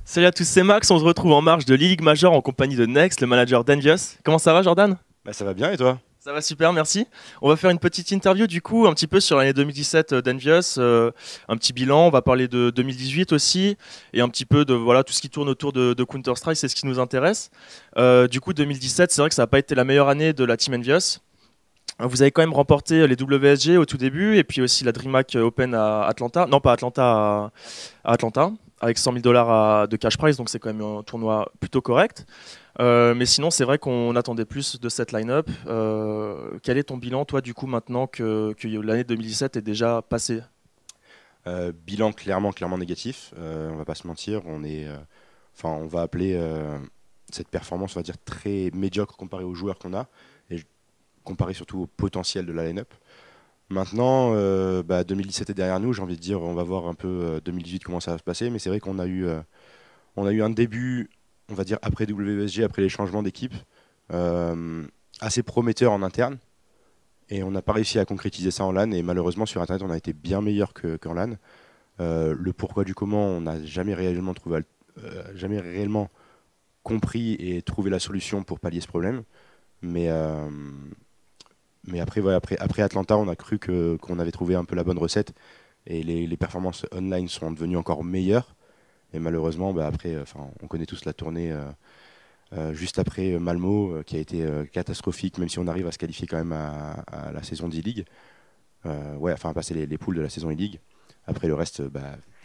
Salut à tous, c'est Max, on se retrouve en marge de l'e-League Major en compagnie de Next, le manager d'Envious. Comment ça va Jordan? Bah, ça va bien et toi? Ça va super, merci. On va faire une petite interview du coup, un petit peu sur l'année 2017 d'Envious, un petit bilan, on va parler de 2018 aussi, et un petit peu de voilà, tout ce qui tourne autour de Counter-Strike, c'est ce qui nous intéresse. Du coup, 2017, c'est vrai que ça n'a pas été la meilleure année de la team Envious. Vous avez quand même remporté les WSG au tout début, et puis aussi la DreamHack Open à Atlanta, non pas Atlanta, à Atlanta, avec 100 000 dollars de cash prize, donc c'est quand même un tournoi plutôt correct. Mais sinon, c'est vrai qu'on attendait plus de cette line-up. Quel est ton bilan, toi, du coup, maintenant que l'année 2017 est déjà passée? Bilan clairement négatif. On va pas se mentir. Enfin, on va appeler cette performance, on va dire très médiocre comparé aux joueurs qu'on a et comparé surtout au potentiel de la line-up. Maintenant, 2017 est derrière nous. J'ai envie de dire, on va voir un peu 2018 comment ça va se passer. Mais c'est vrai on a eu un début, on va dire après WSG, après les changements d'équipe, euh, assez prometteur en interne. Et on n'a pas réussi à concrétiser ça en LAN. Et malheureusement, sur Internet, on a été bien meilleur qu'en LAN. Le pourquoi du comment, on n'a jamais réellement compris et trouvé la solution pour pallier ce problème. Mais, euh, mais après, ouais, après Atlanta, on a cru qu'on avait trouvé un peu la bonne recette. Et les performances online sont devenues encore meilleures. Et malheureusement, après, on connaît tous la tournée juste après Malmo, qui a été catastrophique, même si on arrive à se qualifier quand même à la saison d'E-League. Ouais, enfin, à passer les poules de la saison E-League. Après, le reste,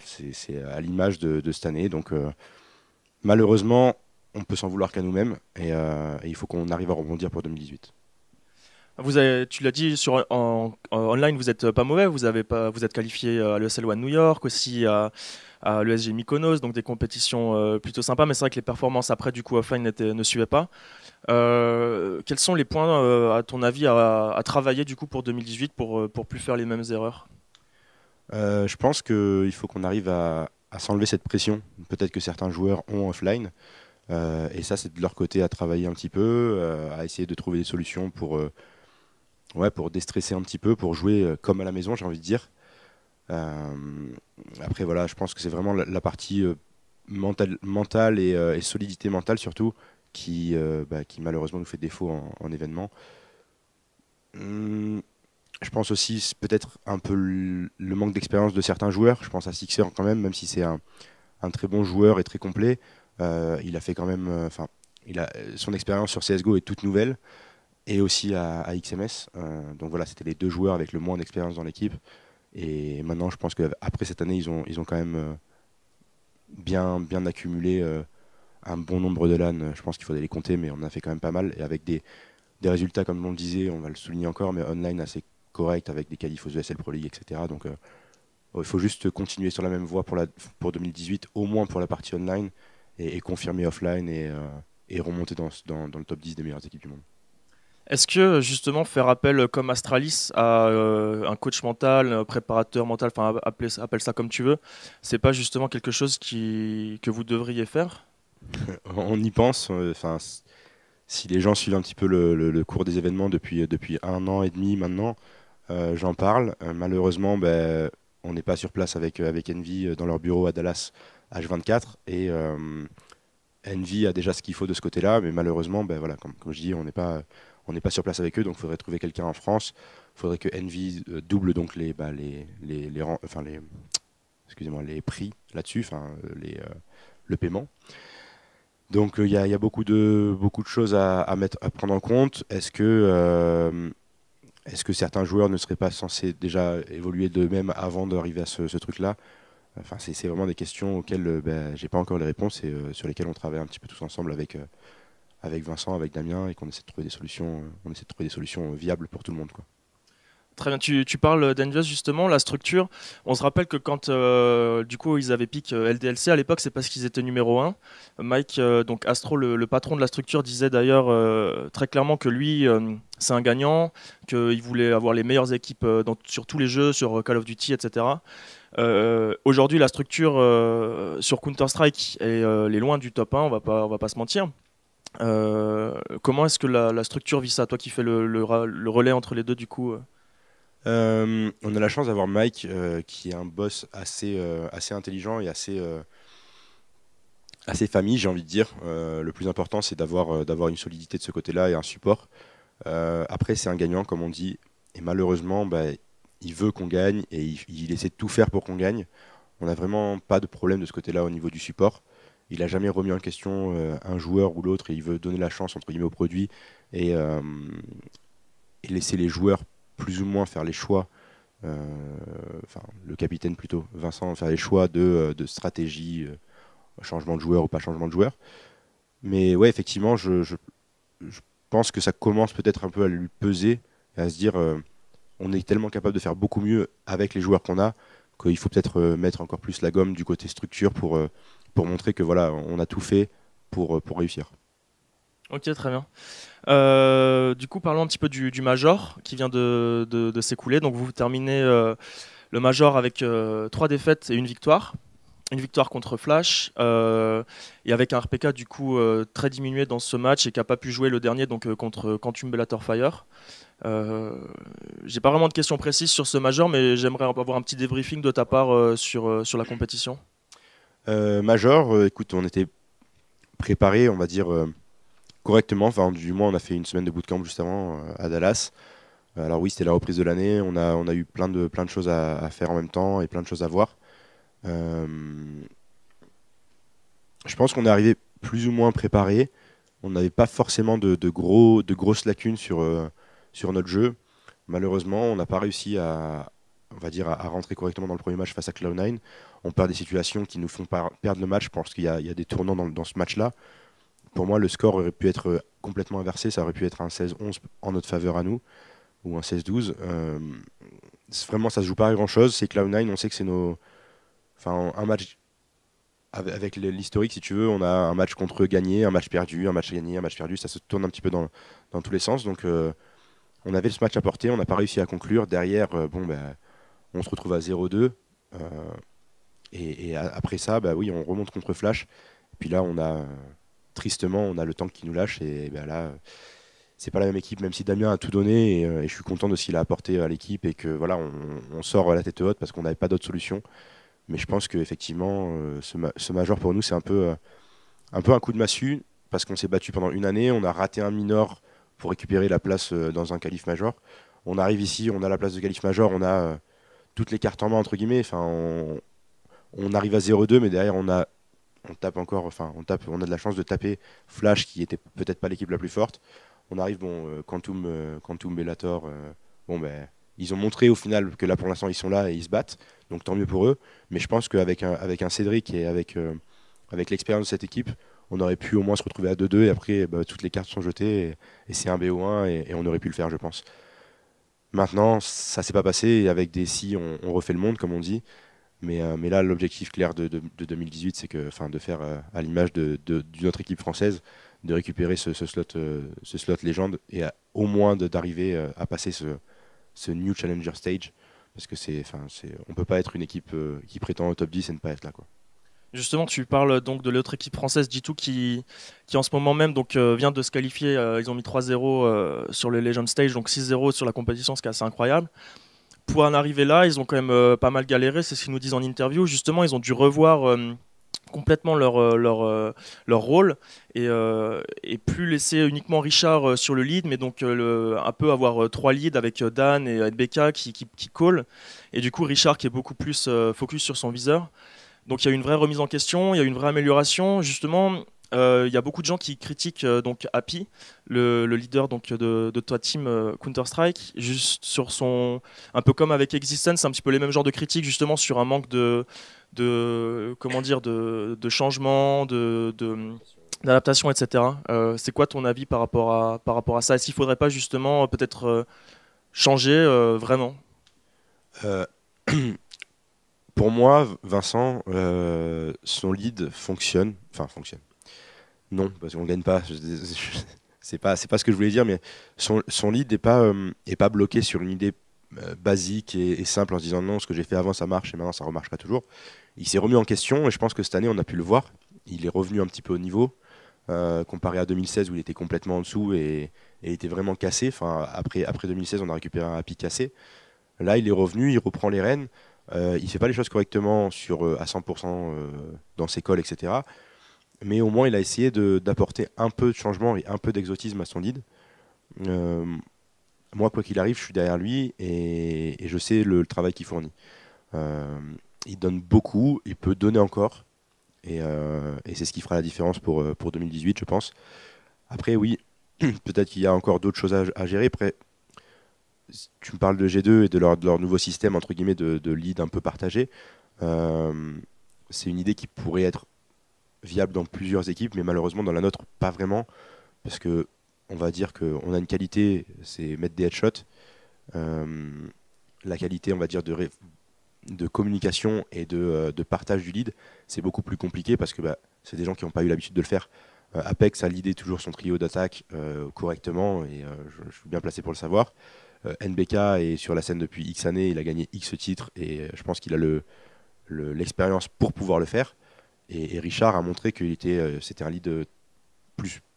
c'est à l'image de cette année. Donc, malheureusement, on peut s'en vouloir qu'à nous-mêmes. Et il faut qu'on arrive à rebondir pour 2018. Tu l'as dit, en online, vous êtes pas mauvais. Vous êtes qualifié à l'ESL One New York, aussi à l'ESG Mykonos, donc des compétitions plutôt sympas. Mais c'est vrai que les performances après, du coup, offline ne suivaient pas. Quels sont les points, à ton avis, à travailler du coup pour 2018 pour plus faire les mêmes erreurs? Je pense qu'il faut qu'on arrive à s'enlever cette pression. Peut-être que certains joueurs ont offline. Et ça, c'est de leur côté à travailler un petit peu, à essayer de trouver des solutions pour déstresser un petit peu, pour jouer comme à la maison, j'ai envie de dire. Euh, Après, voilà, je pense que c'est vraiment la partie mentale et solidité mentale surtout qui malheureusement nous fait défaut en événement. Hum, je pense aussi peut-être un peu le manque d'expérience de certains joueurs. Je pense à Sixer quand même si c'est un très bon joueur et très complet. Il a fait quand même, son expérience sur CS:GO est toute nouvelle et aussi à XMS. Donc voilà, c'était les deux joueurs avec le moins d'expérience dans l'équipe. Et maintenant, je pense qu'après cette année, ils ont quand même bien accumulé un bon nombre de LAN. Je pense qu'il faudrait les compter, mais on en a fait quand même pas mal. Et avec des résultats, comme on le disait, on va le souligner encore, mais online assez correct avec des qualifs aux ESL Pro League, etc. Donc il faut juste continuer sur la même voie pour 2018, au moins pour la partie online, et confirmer offline et remonter dans le top 10 des meilleures équipes du monde. Est-ce que justement faire appel comme Astralis à un coach mental, un préparateur mental, enfin appelle ça comme tu veux, c'est pas justement quelque chose que vous devriez faire? On y pense. Si les gens suivent un petit peu le cours des événements depuis un an et demi maintenant, j'en parle. Malheureusement, on n'est pas sur place avec Envy dans leur bureau à Dallas H24 et Envy a déjà ce qu'il faut de ce côté-là, mais malheureusement, voilà, comme je dis, on n'est pas sur place avec eux, donc il faudrait trouver quelqu'un en France. Il faudrait que Envy double donc excusez-moi, les prix là-dessus, le paiement. Donc il y a beaucoup de choses à prendre en compte. Est-ce que certains joueurs ne seraient pas censés déjà évoluer d'eux-mêmes avant d'arriver à ce truc-là? Enfin, c'est vraiment des questions auxquelles j'ai pas encore les réponses et sur lesquelles on travaille un petit peu tous ensemble avec Vincent, avec Damien et qu'on essaie de trouver des solutions, on essaie de trouver des solutions viables pour tout le monde, quoi. Très bien, tu parles d'Envious justement, la structure. On se rappelle que quand du coup ils avaient pick LDLC à l'époque, c'est parce qu'ils étaient numéro un. Mike, donc Astro, le patron de la structure, disait d'ailleurs très clairement que lui, c'est un gagnant, qu'il voulait avoir les meilleures équipes sur tous les jeux, sur Call of Duty, etc. Aujourd'hui, la structure sur Counter-Strike, elle est loin du top 1, on va pas se mentir. Comment est-ce que la structure vit ça, toi qui fais le relais entre les deux du coup On a la chance d'avoir Mike qui est un boss assez intelligent et assez famille, j'ai envie de dire. Le plus important, c'est d'avoir une solidité de ce côté-là et un support. Après, c'est un gagnant, comme on dit, et malheureusement, bah, il veut qu'on gagne et il essaie de tout faire pour qu'on gagne. On n'a vraiment pas de problème de ce côté-là au niveau du support. Il n'a jamais remis en question un joueur ou l'autre et il veut donner la chance entre guillemets au produit et, euh, et laisser les joueurs plus ou moins faire les choix, enfin le capitaine plutôt, Vincent, faire les choix de stratégie, changement de joueur ou pas changement de joueur. Mais ouais, effectivement, je pense que ça commence peut-être un peu à lui peser et à se dire on est tellement capable de faire beaucoup mieux avec les joueurs qu'on a qu'il faut peut-être mettre encore plus la gomme du côté structure pour montrer que voilà, on a tout fait pour réussir. Ok, très bien. Du coup, parlons un petit peu du Major qui vient de s'écouler. Donc, vous terminez le Major avec 3 défaites et une victoire. Une victoire contre Flash et avec un RPK du coup très diminué dans ce match et qui n'a pas pu jouer le dernier donc contre Quantum Bellator Fire. J'ai pas vraiment de questions précises sur ce Major, mais j'aimerais avoir un petit débriefing de ta part sur la compétition. Major, écoute, on était préparé, on va dire, correctement. Enfin, du moins, on a fait une semaine de bootcamp juste avant à Dallas. Alors oui, c'était la reprise de l'année. On a eu plein de choses à faire en même temps et plein de choses à voir. Euh, je pense qu'on est arrivé plus ou moins préparé. On n'avait pas forcément de grosses lacunes sur notre jeu. Malheureusement, on n'a pas réussi on va dire, à rentrer correctement dans le premier match face à Cloud9. On perd des situations qui nous font perdre le match. Je pense qu'il y a des tournants dans ce match-là. Pour moi, le score aurait pu être complètement inversé. Ça aurait pu être un 16-11 en notre faveur à nous, ou un 16-12. Vraiment, ça se joue pas à grand-chose. C'est Cloud9, on sait que c'est nos... Enfin, un match avec l'historique, si tu veux, on a un match contre eux gagné, un match perdu, un match gagné, un match perdu. Ça se tourne un petit peu dans tous les sens. Donc, on avait ce match à porter, on n'a pas réussi à conclure. Derrière, bon, ben, on se retrouve à 0-2. Après ça, bah oui, on remonte contre Flash. Et puis là, tristement, on a le tank qui nous lâche. Et ben là, c'est pas la même équipe, même si Damien a tout donné. Et je suis content de ce qu'il a apporté à l'équipe. Et que voilà, on sort la tête haute parce qu'on n'avait pas d'autre solution. Mais je pense qu'effectivement, ce major pour nous, c'est un peu un coup de massue. Parce qu'on s'est battu pendant une année. On a raté un minor pour récupérer la place dans un qualif major. On arrive ici, on a la place de qualif major. On a toutes les cartes en main, entre guillemets. Enfin, on arrive à 0-2, mais derrière, on tape encore, enfin, on a de la chance de taper Flash, qui était peut-être pas l'équipe la plus forte. On arrive, bon, Quantum Bellator, bon, ben, ils ont montré au final que là, pour l'instant, ils sont là et ils se battent, donc tant mieux pour eux. Mais je pense avec un Cédric et avec l'expérience de cette équipe, on aurait pu au moins se retrouver à 2-2 et après, bah, toutes les cartes sont jetées et c'est un BO1 et on aurait pu le faire, je pense. Maintenant, ça s'est pas passé et avec des si, on refait le monde, comme on dit. Mais là, l'objectif clair de 2018, c'est que, enfin, de faire à l'image d'une autre équipe française, de récupérer ce slot légende et au moins d'arriver à passer ce New Challenger Stage. Parce que on peut pas être une équipe qui prétend au top 10 et ne pas être là, quoi. Justement, tu parles donc de l'autre équipe française, G2, qui en ce moment même donc, vient de se qualifier. Ils ont mis 3-0 sur le Legend Stage, donc 6-0 sur la compétition, ce qui est assez incroyable. Pour en arriver là, ils ont quand même pas mal galéré, c'est ce qu'ils nous disent en interview. Justement, ils ont dû revoir complètement leur rôle et plus laisser uniquement Richard sur le lead, mais donc un peu avoir 3 leads avec Dan et NBK qui call. Et du coup, Richard qui est beaucoup plus focus sur son viseur. Donc il y a eu une vraie remise en question, il y a eu une vraie amélioration. Justement, il y a beaucoup de gens qui critiquent donc Happy, le leader donc de toi team Counter-Strike, juste sur son, un peu comme avec Existence, un petit peu les mêmes genres de critiques justement sur un manque comment dire, de changement, d'adaptation, etc. C'est quoi ton avis par rapport à ça? Est-ce qu'il faudrait pas justement peut-être changer vraiment? Euh, pour moi, Vincent, son lead fonctionne. Enfin, fonctionne. Non, parce qu'on gagne pas. C'est pas ce que je voulais dire, mais son lead est pas bloqué sur une idée basique et simple en se disant non, ce que j'ai fait avant ça marche et maintenant ça remarchera toujours. Il s'est remis en question et je pense que cette année on a pu le voir. Il est revenu un petit peu au niveau comparé à 2016 où il était complètement en dessous et était vraiment cassé. Enfin, après 2016, on a récupéré un Happy cassé. Là, il est revenu, il reprend les rênes. Il fait pas les choses correctement à 100% dans ses calls, etc. mais au moins il a essayé d'apporter un peu de changement et un peu d'exotisme à son lead. Euh, Moi, quoi qu'il arrive, je suis derrière lui et je sais le travail qu'il fournit. Euh, il donne beaucoup, il peut donner encore, et c'est ce qui fera la différence pour 2018, je pense. Après, oui, peut-être qu'il y a encore d'autres choses à gérer. Après, tu me parles de G2 et de leur nouveau système, entre guillemets, de lead un peu partagé. Euh, c'est une idée qui pourrait être viable dans plusieurs équipes, mais malheureusement, dans la nôtre, pas vraiment, parce que on va dire qu'on a une qualité, c'est mettre des headshots. Euh, la qualité, on va dire, de communication et de partage du lead, c'est beaucoup plus compliqué parce que c'est des gens qui n'ont pas eu l'habitude de le faire. Apex a leadé toujours son trio d'attaque correctement et je suis bien placé pour le savoir. NBK est sur la scène depuis X années, il a gagné X titres et je pense qu'il a l'expérience pour pouvoir le faire. Et Richard a montré que c'était un lead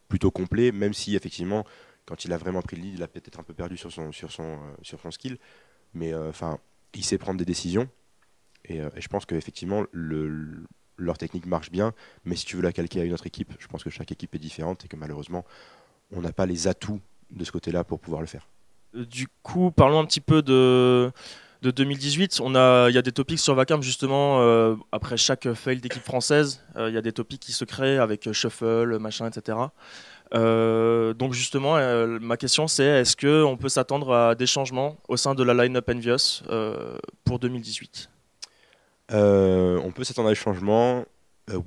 plutôt complet, même si effectivement, quand il a vraiment pris le lead, il a peut-être un peu perdu sur son skill. Mais enfin, il sait prendre des décisions. Et je pense qu'effectivement, leur technique marche bien. Mais si tu veux la calquer à une autre équipe, je pense que chaque équipe est différente et que malheureusement, on n'a pas les atouts de ce côté-là pour pouvoir le faire. Du coup, parlons un petit peu de 2018. Il y a des topics sur Vacam justement après chaque fail d'équipe française. Il y a des topics qui se créent avec shuffle, machin, etc. Donc justement, ma question c'est est-ce qu'on peut s'attendre à des changements au sein de la line-up Envious pour 2018? On peut s'attendre à des changements,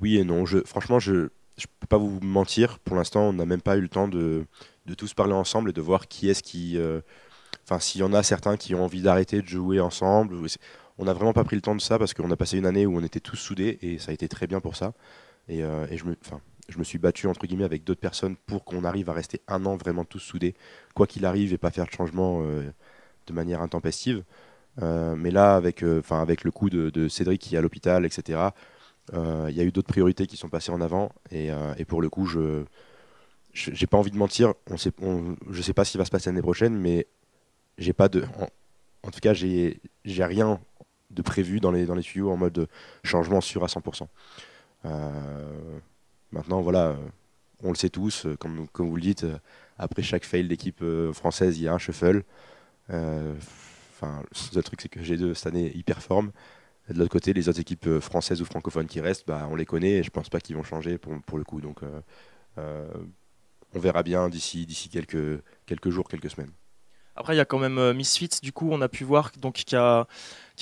oui et non. Franchement, je ne peux pas vous mentir. Pour l'instant, on n'a même pas eu le temps de tous parler ensemble et de voir qui est-ce qui. Enfin, s'il y en a certains qui ont envie d'arrêter de jouer ensemble. On n'a vraiment pas pris le temps de ça parce qu'on a passé une année où on était tous soudés et ça a été très bien pour ça. Et je me suis battu entre guillemets avec d'autres personnes pour qu'on arrive à rester un an vraiment tous soudés, quoi qu'il arrive, et pas faire de changement de manière intempestive. Mais là, avec le coup de Cédric qui est à l'hôpital, etc., il y a eu d'autres priorités qui sont passées en avant. Et pour le coup, j'ai pas envie de mentir. Je sais pas ce qui va se passer l'année prochaine, mais j'ai pas en tout cas, j'ai rien de prévu dans les tuyaux en mode changement sûr à 100%. Euh, Maintenant, voilà, on le sait tous, comme vous le dites, après chaque fail d'équipe française, il y a un shuffle. Enfin, le seul truc, c'est que G2 cette année il performe. Et de l'autre côté, les autres équipes françaises ou francophones qui restent, on les connaît et je pense pas qu'ils vont changer pour le coup. Donc, euh, on verra bien d'ici quelques jours, quelques semaines. Après, il y a quand même Misfits, du coup, on a pu voir donc, qu'il y a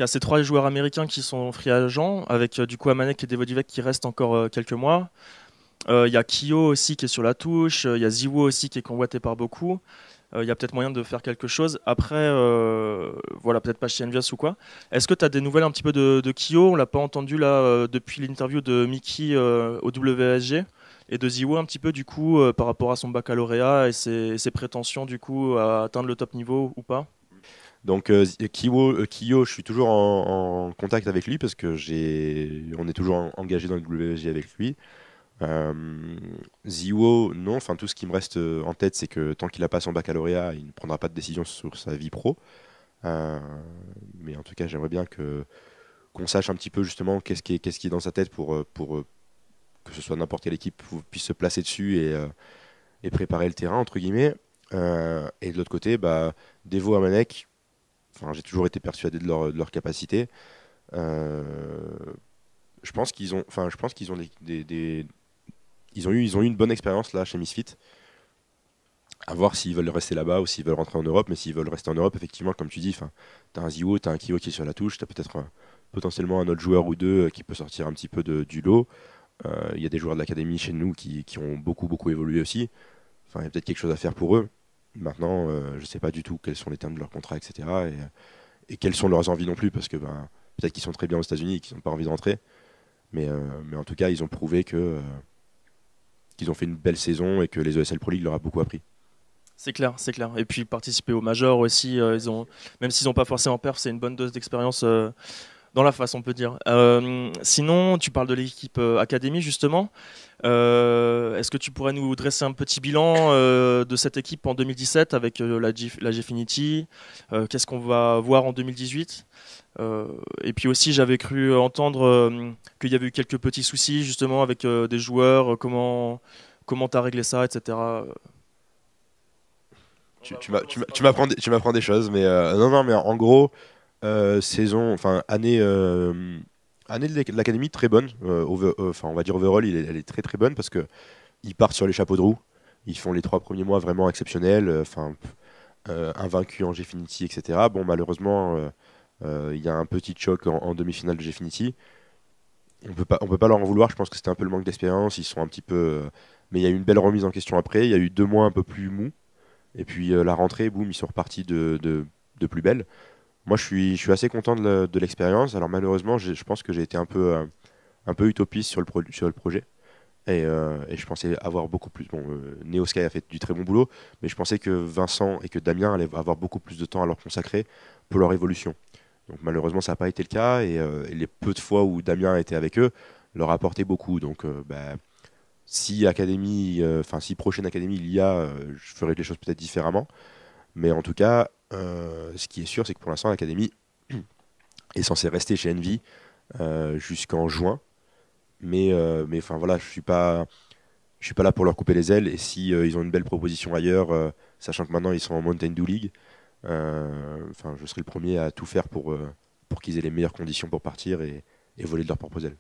ces trois joueurs américains qui sont free agents, avec du coup Amanek et Devodivek qui restent encore quelques mois. Il y a Kyo aussi qui est sur la touche, il y a Ziwo aussi qui est convoité par beaucoup. Il y a peut-être moyen de faire quelque chose. Après, voilà, peut-être pas chez Envious ou quoi. Est-ce que tu as des nouvelles un petit peu de Kyo? On l'a pas entendu là depuis l'interview de Mickey au WSG et de Ziwo un petit peu du coup par rapport à son baccalauréat et ses prétentions du coup à atteindre le top niveau ou pas? Donc Kyo, je suis toujours en contact avec lui parce que on est toujours engagé dans le WSG avec lui. Euh, Ziwo, non. Enfin, tout ce qui me reste en tête, c'est que tant qu'il n'a pas son baccalauréat, il ne prendra pas de décision sur sa vie pro. Euh, mais en tout cas, j'aimerais bien qu'on sache un petit peu justement qu'est-ce qui est dans sa tête pour que ce soit n'importe quelle équipe puisse se placer dessus et préparer le terrain, entre guillemets. Et de l'autre côté, Devo Amanek, enfin, j'ai toujours été persuadé de leur capacité. Euh, je pense qu'ils ont ils ont eu une bonne expérience là chez Misfit. À voir s'ils veulent rester là-bas ou s'ils veulent rentrer en Europe. Mais s'ils veulent rester en Europe, effectivement, comme tu dis, tu as un Zio, tu as un Kyo qui est sur la touche, tu as peut-être potentiellement un autre joueur ou deux qui peut sortir un petit peu du lot. Il y a des joueurs de l'académie chez nous qui ont beaucoup, beaucoup évolué aussi. Enfin, il y a peut-être quelque chose à faire pour eux. Maintenant, je ne sais pas du tout quels sont les termes de leur contrat, etc. Et quelles sont leurs envies non plus, parce que peut-être qu'ils sont très bien aux États-Unis et qu'ils n'ont pas envie de rentrer. Mais en tout cas, ils ont prouvé qu'ils ont fait une belle saison et que les ESL Pro League leur a beaucoup appris. C'est clair, c'est clair. Et puis participer au major aussi, même s'ils n'ont pas forcément perf, c'est une bonne dose d'expérience dans la face, on peut dire. Sinon, tu parles de l'équipe Académie, justement. Est-ce que tu pourrais nous dresser un petit bilan de cette équipe en 2017 avec la Gfinity? Qu'est-ce qu'on va voir en 2018? Et puis aussi, j'avais cru entendre qu'il y avait eu quelques petits soucis justement avec des joueurs. Comment t'as réglé ça, etc. On va, on va commencer par le début. Tu m'apprends des choses, mais non, non, mais en gros, saison, enfin année, année de l'académie très bonne. Enfin, on va dire overall, elle est très très bonne parce que ils partent sur les chapeaux de roue. Ils font les 3 premiers mois vraiment exceptionnels. Enfin, invaincus en Gfinity, etc. Bon, malheureusement, il y a un petit choc en demi-finale de Gfinity. On peut pas leur en vouloir. Je pense que c'était un peu le manque d'expérience. Ils sont un petit peu, mais il y a eu une belle remise en question après. Il y a eu 2 mois un peu plus mous. Et puis la rentrée, boum, ils sont repartis de plus belle. Moi, je suis assez content de l'expérience. Alors malheureusement, je pense que j'ai été un peu utopiste sur le projet. Et je pensais avoir beaucoup plus. Bon, Neo Sky a fait du très bon boulot, mais je pensais que Vincent et que Damien allaient avoir beaucoup plus de temps à leur consacrer pour leur évolution. Donc malheureusement, ça n'a pas été le cas. Et les peu de fois où Damien était avec eux, leur a apporté beaucoup. Donc bah, si académie, enfin si prochaine académie il y a, je ferai les choses peut-être différemment. Mais en tout cas, ce qui est sûr, c'est que pour l'instant, l'académie est censée rester chez Envy jusqu'en juin. Mais enfin voilà, je suis pas là pour leur couper les ailes. Et si ils ont une belle proposition ailleurs, sachant que maintenant ils sont en Mountain Dew League, enfin je serai le premier à tout faire pour qu'ils aient les meilleures conditions pour partir et voler de leurs propres ailes.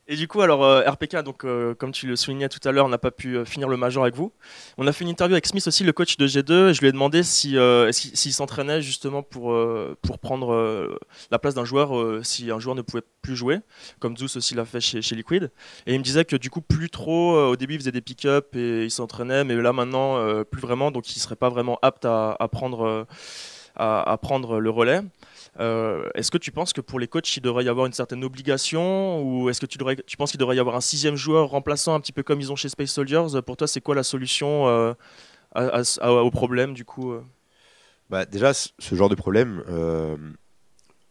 Et du coup, alors RPK, donc comme tu le soulignais tout à l'heure, n'a pas pu finir le major avec vous. On a fait une interview avec Smith aussi, le coach de G2, et je lui ai demandé s'il s'entraînait justement pour prendre la place d'un joueur si un joueur ne pouvait plus jouer, comme Zeus aussi l'a fait chez Liquid. Et il me disait que du coup, plus trop, au début il faisait des pick-up et il s'entraînait, mais là maintenant, plus vraiment, donc il serait pas vraiment apte à prendre, à prendre le relais. Est-ce que tu penses que pour les coachs, il devrait y avoir une certaine obligation ou est-ce que tu penses qu'il devrait y avoir un sixième joueur remplaçant un petit peu comme ils ont chez Space Soldiers? Pour toi, c'est quoi la solution au problème du coup Bah, déjà, ce genre de problème,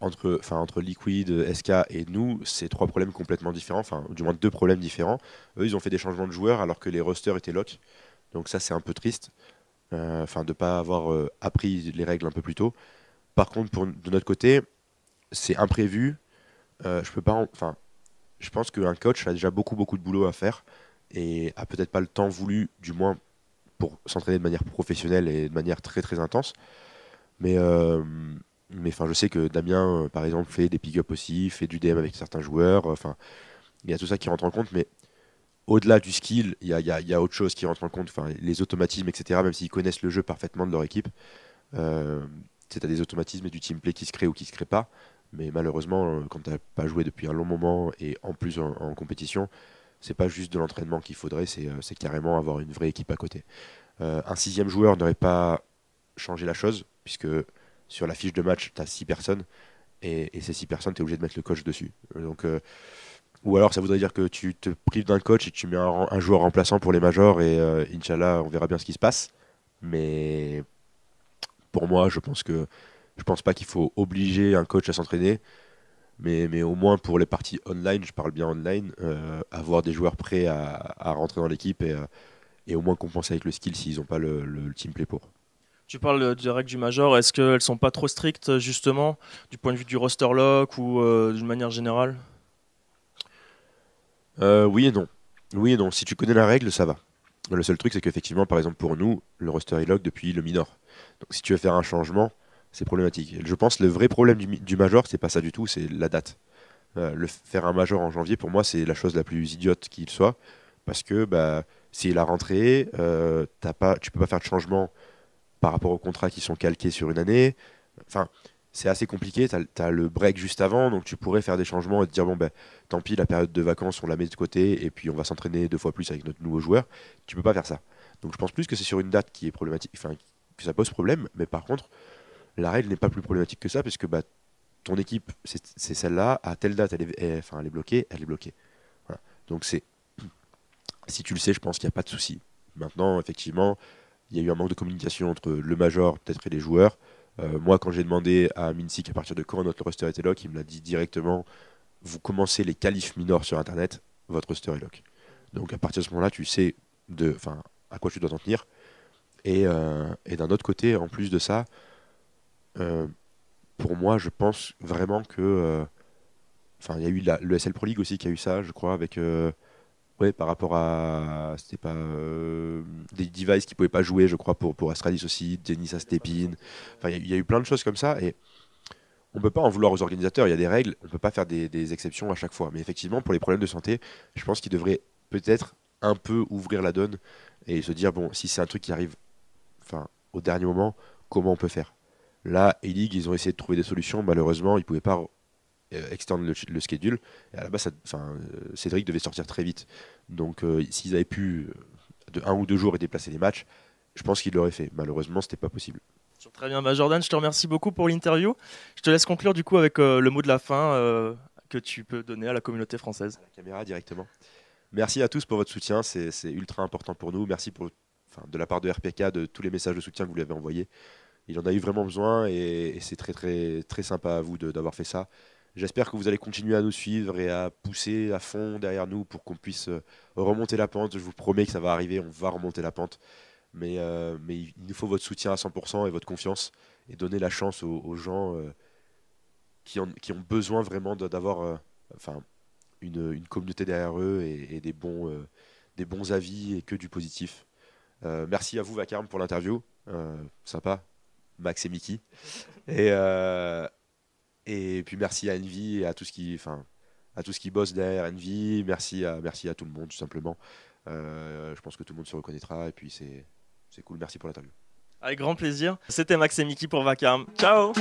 entre Liquid, SK et nous, c'est 3 problèmes complètement différents, enfin, du moins 2 problèmes différents. Eux, ils ont fait des changements de joueurs alors que les rosters étaient lock. Donc ça, c'est un peu triste, enfin, de ne pas avoir appris les règles un peu plus tôt. Par contre, de notre côté, c'est imprévu. Je peux pas, enfin, je pense qu'un coach a déjà beaucoup de boulot à faire et a peut-être pas le temps voulu, du moins pour s'entraîner de manière professionnelle et de manière très très intense. Mais, enfin, je sais que Damien, par exemple, fait des pick-up aussi, fait du DM avec certains joueurs. Enfin, il y a tout ça qui rentre en compte, mais au-delà du skill, il y a autre chose qui rentre en compte. Enfin, les automatismes, etc. Même s'ils connaissent le jeu parfaitement de leur équipe, euh, tu as des automatismes et du team play qui se créent ou qui se créent pas. Mais malheureusement, quand tu n'as pas joué depuis un long moment et en plus en compétition, c'est pas juste de l'entraînement qu'il faudrait, c'est carrément avoir une vraie équipe à côté. Un sixième joueur n'aurait pas changé la chose, puisque sur la fiche de match, tu as 6 personnes, et ces 6 personnes, tu es obligé de mettre le coach dessus. Donc, ou alors ça voudrait dire que tu te prives d'un coach et que tu mets un joueur remplaçant pour les majors, et Inch'Allah, on verra bien ce qui se passe. Mais pour moi, je pense pas qu'il faut obliger un coach à s'entraîner, mais au moins pour les parties online, je parle bien online, avoir des joueurs prêts à rentrer dans l'équipe et au moins compenser avec le skill s'ils n'ont pas le team play pour. Tu parles des règles du major, est-ce qu'elles sont pas trop strictes justement du point de vue du roster lock ou d'une manière générale? Oui et non. Oui et non. Si tu connais la règle, ça va. Le seul truc, c'est qu'effectivement, par exemple, pour nous, le roster est lock depuis le minor. Donc si tu veux faire un changement, c'est problématique. Je pense que le vrai problème du major, c'est pas ça du tout, c'est la date. Faire un major en janvier, pour moi, c'est la chose la plus idiote qu'il soit. Parce que bah, c'est la rentrée, tu peux pas faire de changement par rapport aux contrats qui sont calqués sur une année. Enfin, c'est assez compliqué. Tu as le break juste avant, donc tu pourrais faire des changements et te dire bon, ben, tant pis, la période de vacances, on la met de côté et puis on va s'entraîner 2 fois plus avec notre nouveau joueur. Tu peux pas faire ça. Donc je pense plus que c'est sur une date qui est problématique, enfin, que ça pose problème, mais par contre, la règle n'est pas plus problématique que ça, puisque bah, ton équipe, c'est celle-là, à telle date, enfin, elle est bloquée, elle est bloquée. Voilà. Donc si tu le sais, je pense qu'il n'y a pas de souci. Maintenant, effectivement, il y a eu un manque de communication entre le major, peut-être, et les joueurs. Moi, quand j'ai demandé à Minsik à partir de quand notre roster était lock, il me l'a dit directement, vous commencez les qualifs minors sur Internet, votre roster est lock. Donc à partir de ce moment-là, tu sais à quoi tu dois t'en tenir. Et d'un autre côté, en plus de ça, euh, pour moi, je pense vraiment que... il y a eu le SL Pro League aussi qui a eu ça, je crois, avec... ouais, par rapport à... C'était pas... des devices qui pouvaient pas jouer, je crois, pour Astralis aussi, Denis Astepin. Enfin, il y a eu plein de choses comme ça, et on peut pas en vouloir aux organisateurs, il y a des règles, on peut pas faire des exceptions à chaque fois. Mais effectivement, pour les problèmes de santé, je pense qu'ils devraient peut-être un peu ouvrir la donne et se dire, bon, si c'est un truc qui arrive au dernier moment, comment on peut faire? Là, E-League, ils ont essayé de trouver des solutions. Malheureusement, ils ne pouvaient pas extendre le schedule. Et à la base, Cédric devait sortir très vite. Donc, s'ils avaient pu, de 1 ou 2 jours, et déplacer les matchs, je pense qu'ils l'auraient fait. Malheureusement, c'était pas possible. Très bien, bah Jordan, je te remercie beaucoup pour l'interview. Je te laisse conclure du coup avec le mot de la fin que tu peux donner à la communauté française. À la caméra directement. Merci à tous pour votre soutien, c'est ultra important pour nous. Merci de la part de RPK, de tous les messages de soutien que vous lui avez envoyés. Il en a eu vraiment besoin et c'est très, très, très sympa à vous d'avoir fait ça. J'espère que vous allez continuer à nous suivre et à pousser à fond derrière nous pour qu'on puisse remonter la pente. Je vous promets que ça va arriver, on va remonter la pente. Mais il nous faut votre soutien à 100% et votre confiance et donner la chance aux gens qui ont besoin vraiment d'avoir une communauté derrière eux et des bons avis et que du positif. Merci à vous, Vacarme, pour l'interview. Sympa. Max et Mickey. Et, euh, et puis merci à Envy et à tout ce qui bosse derrière Envy. Merci à tout le monde, tout simplement. Je pense que tout le monde se reconnaîtra et puis c'est cool. Merci pour l'interview. Avec grand plaisir. C'était Max et Mickey pour Vacarme. Ciao!